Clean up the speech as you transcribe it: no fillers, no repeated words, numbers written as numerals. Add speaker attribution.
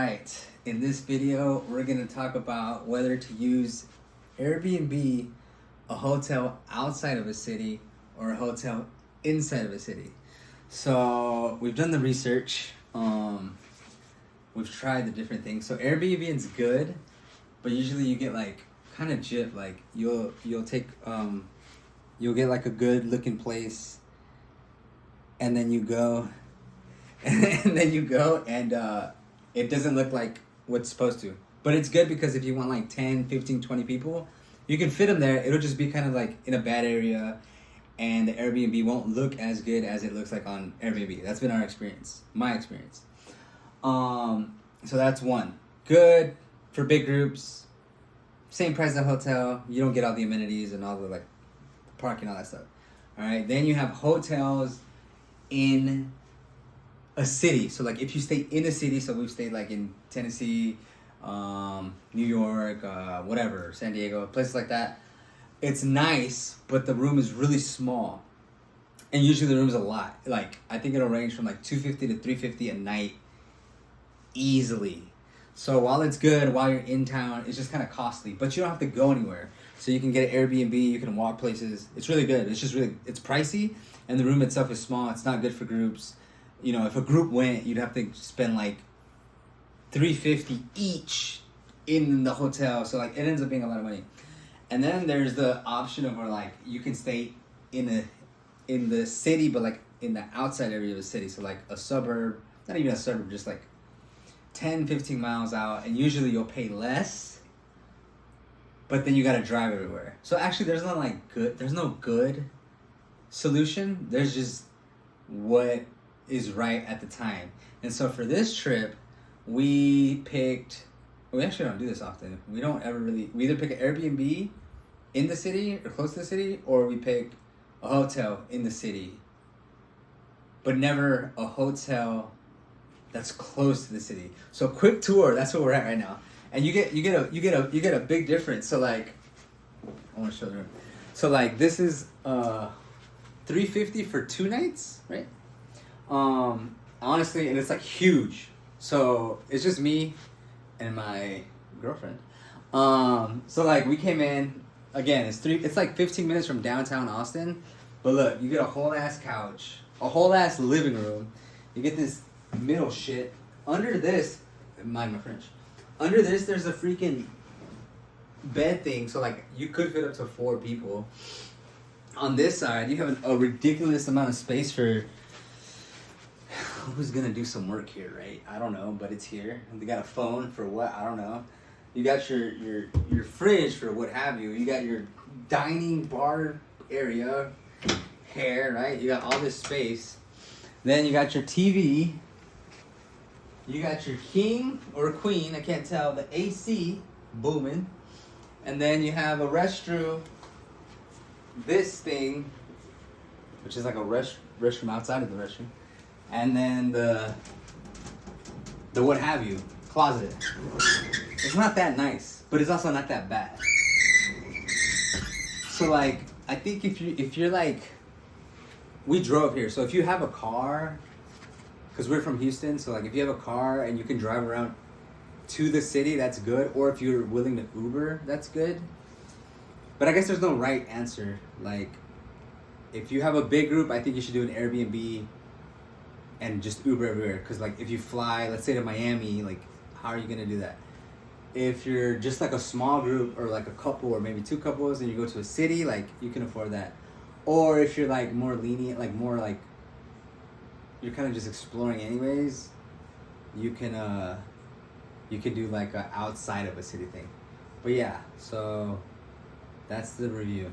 Speaker 1: Alright, in this video, we're going to talk about whether to use Airbnb, a hotel outside of a city, or a hotel inside of a city. So, we've done the research. We've tried the different things. So, Airbnb is good, but usually you get like kind of gypped. Like, you'll get like a good looking place, and then you go, and it doesn't look like what's supposed to. But it's good because if you want like 10, 15, 20 people, you can fit them there. It'll just be kind of like in a bad area, and the Airbnb won't look as good as it looks like on Airbnb. That's been our experience, my experience. So that's one. Good for big groups. Same price as a hotel. You don't get all the amenities and all the like parking, all that stuff. All right. Then you have hotels in a city. So like if you stay in a city, so we've stayed like in Tennessee, New York, whatever, San Diego, places like that. It's nice, but the room is really small. And usually the room's a lot. Like I think it'll range from like $250 to $350 a night easily. So while it's good, while you're in town, it's just kind of costly, but you don't have to go anywhere. So you can get an Airbnb, you can walk places. It's really good. It's just really, it's pricey, and the room itself is small. It's not good for groups. You know, if a group went, you'd have to spend like $350 each in the hotel. So like it ends up being a lot of money. And then there's the option of where like you can stay in the city, but like in the outside area of the city. So like a suburb, not even a suburb, just like 10, 15 miles out, and usually you'll pay less, but then you got to drive everywhere. So actually there's no good solution. There's just what is right at the time. And so for this trip, we actually don't do this often. We either pick an Airbnb in the city or close to the city, or we pick a hotel in the city, but never a hotel that's close to the city. So quick tour, that's where we're at right now. And you get a big difference. So like, I want to show the room. So like this is $350 for 2 nights, right? Honestly, and it's like huge. So it's just me and my girlfriend. So like we came in, again, it's like 15 minutes from downtown Austin. But look, you get a whole ass couch, a whole ass living room. You get this middle shit. Under this, mind my French. Under this, there's a freaking bed thing. So like you could fit up to 4 people. On this side, you have a ridiculous amount of space for who's gonna do some work here, right? I don't know, but it's here. They got a phone for what? I don't know. You got your fridge for what have you. You got your dining bar area here, right? You got all this space. Then you got your TV. You got your king or queen, I can't tell, the AC booming. And then you have a restroom. This thing, which is like a restroom outside of the restroom. And then the what have you, closet. It's not that nice, but it's also not that bad. So like, I think if you're like, we drove here, so if you have a car, because we're from Houston, so like if you have a car and you can drive around to the city, that's good. Or if you're willing to Uber, that's good. But I guess there's no right answer. Like, if you have a big group, I think you should do an Airbnb and just Uber everywhere. Because like if you fly, let's say to Miami, like how are you gonna do that? If you're just like a small group or like a couple or maybe 2 couples and you go to a city, like you can afford that. Or if you're like more lenient, like more like you're kind of just exploring anyways, you can do like a outside of a city thing. But yeah, so that's the review.